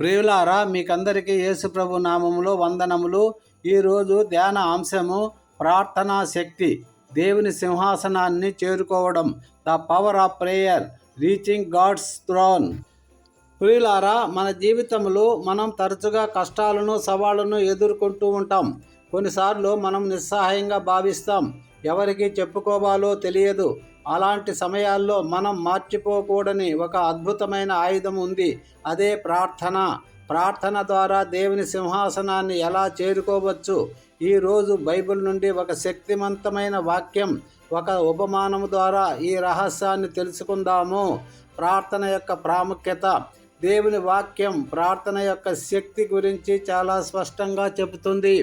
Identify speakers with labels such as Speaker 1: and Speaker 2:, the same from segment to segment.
Speaker 1: ప్రియులారా, మీకందరికీ యేసు ప్రభు నామములో వందనములు. ఈరోజు ధ్యాన అంశము ప్రార్థనా శక్తి, దేవుని సింహాసనాన్ని చేరుకోవడం, the power of prayer, reaching God's throne. ప్రియులారా, మన జీవితంలో మనం తరచుగా కష్టాలను సవాళ్ళను ఎదుర్కొంటూ ఉంటాం. కొన్నిసార్లు మనం నిస్సహాయంగా భావిస్తాం, ఎవరికి చెప్పుకోవాలో తెలియదు. అలాంటి సమయాల్లో మనం మర్చిపోకూడని ఒక అద్భుతమైన ఆయుధం ఉంది, అదే ప్రార్థన. ప్రార్థన ద్వారా దేవుని సింహాసనాన్ని ఎలా చేరుకోవచ్చు? ఈరోజు బైబిల్ నుండి ఒక శక్తివంతమైన వాక్యం, ఒక ఉపమానము ద్వారా ఈ రహస్యాన్ని తెలుసుకుందాము. ప్రార్థన యొక్క ప్రాముఖ్యత. దేవుని వాక్యం ప్రార్థన యొక్క శక్తి గురించి చాలా స్పష్టంగా చెబుతుంది.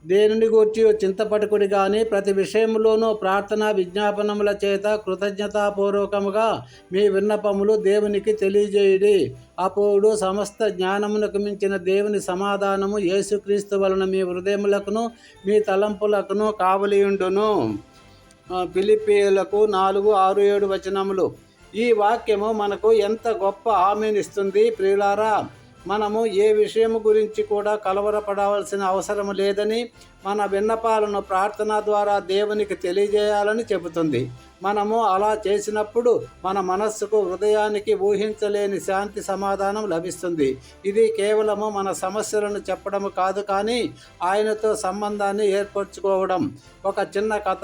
Speaker 1: దేనిని గూర్చి చింతపడకుడి కానీ ప్రతి విషయంలోనూ ప్రార్థనా విజ్ఞాపనముల చేత కృతజ్ఞతాపూర్వకముగా మీ విన్నపములు దేవునికి తెలియజేయుడి. అప్పుడు సమస్త జ్ఞానమునకు మించిన దేవుని సమాధానము యేసుక్రీస్తు వలన మీ హృదయములకును మీ తలంపులకును కావలియుండును. ఫిలిప్పీయులకు 4:6-7 వచనములు. ఈ వాక్యము మనకు ఎంత గొప్ప హామీనిస్తుంది ప్రియులారా! మనము ఏ విషయము గురించి కూడా కలవరపడవలసిన అవసరం లేదని, మన విన్నపాలను ప్రార్థన ద్వారా దేవునికి తెలియజేయాలని చెబుతుంది. మనము అలా చేసినప్పుడు మన మనస్సుకు, హృదయానికి ఊహించలేని శాంతి, సమాధానం లభిస్తుంది. ఇది కేవలము మన సమస్యలను చెప్పడము కాదు, కానీ ఆయనతో సంబంధాన్ని ఏర్పరచుకోవడం. ఒక చిన్న కథ.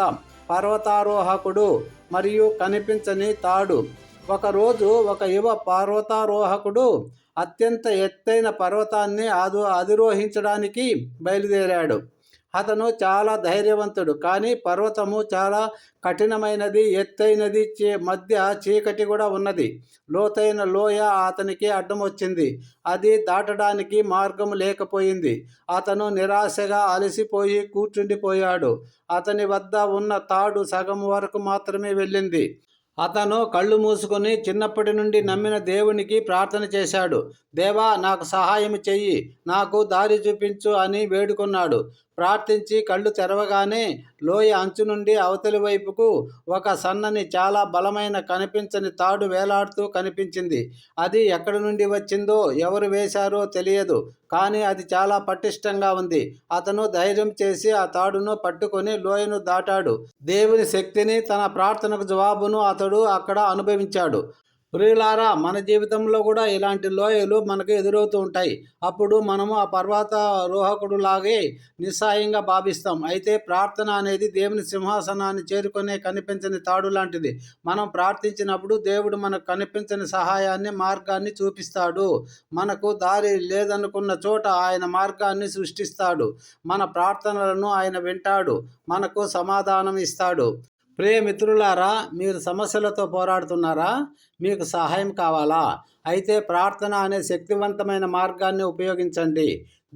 Speaker 1: పర్వతారోహకుడు మరియు కనిపించని తాడు. ఒకరోజు ఒక యువ పర్వతారోహకుడు అత్యంత ఎత్తైన పర్వతాన్ని అధిరోహించడానికి బయలుదేరాడు. అతను చాలా ధైర్యవంతుడు, కానీ పర్వతము చాలా కఠినమైనది, ఎత్తైనది, మధ్య చీకటి కూడా ఉన్నది. లోతైన లోయ అతనికి అడ్డం వచ్చింది. అది దాటడానికి మార్గం లేకపోయింది. అతను నిరాశగా అలసిపోయి కూర్చుండిపోయాడు. అతని వద్ద ఉన్న తాడు సగం వరకు మాత్రమే వెళ్ళింది. అతను కళ్ళు మూసుకొని చిన్నప్పటి నుండి నమ్మిన దేవునికి ప్రార్థన చేశాడు. దేవా, నాకు సహాయం చెయ్యి, నాకు దారి చూపించు అని వేడుకున్నాడు. ప్రార్థించి కళ్ళు తెరవగానే లోయ అంచు నుండి అవతలి వైపుకు ఒక సన్నని, చాలా బలమైన, కనిపించని తాడు వేలాడుతూ కనిపించింది. అది ఎక్కడి నుండి వచ్చిందో, ఎవరు వేశారో తెలియదు, కానీ అది చాలా పటిష్టంగా ఉంది. అతను ధైర్యం చేసి ఆ తాడును పట్టుకొని లోయను దాటాడు. దేవుని శక్తిని, తన ప్రార్థనకు జవాబును అతడు అక్కడ అనుభవించాడు. ప్రియులారా, మన జీవితంలో కూడా ఇలాంటి లోయలు మనకు ఎదురవుతూ ఉంటాయి. అప్పుడు మనము ఆ పర్వతారోహకుడు లాగే నిస్సహాయంగా భావిస్తాం. అయితే ప్రార్థన అనేది దేవుని సింహాసనాన్ని చేరుకునే కనిపించని తాడు లాంటిది. మనం ప్రార్థించినప్పుడు దేవుడు మనకు కనిపించని సహాయాన్ని, మార్గాన్ని చూపిస్తాడు. మనకు దారి లేదనుకున్న చోట ఆయన మార్గాన్ని సృష్టిస్తాడు. మన ప్రార్థనలను ఆయన వింటాడు, మనకు సమాధానం ఇస్తాడు. ప్రియ మిత్రులారా, మీరు సమస్యలతో పోరాడుతున్నారా? మీకు సహాయం కావాలా? అయితే ప్రార్థన అనే శక్తివంతమైన మార్గాన్ని ఉపయోగించండి.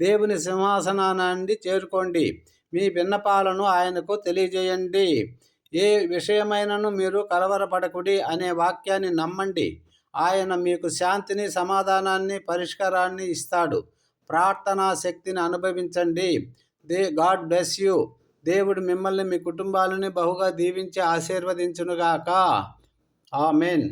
Speaker 1: దేవుని సింహాసనాన్ని చేరుకోండి. మీ విన్నపాలను ఆయనకు తెలియజేయండి. ఏ విషయమైనను మీరు కలవరపడకుడి అనే వాక్యాన్ని నమ్మండి. ఆయన మీకు శాంతిని, సమాధానాన్ని, పరిష్కారాన్ని ఇస్తాడు. ప్రార్థనా శక్తిని అనుభవించండి. God bless you. దేవుడు మిమ్మల్ని, మీ కుటుంబాలని బహుగా దీవించి ఆశీర్వదించునుగాక. ఆమేన్.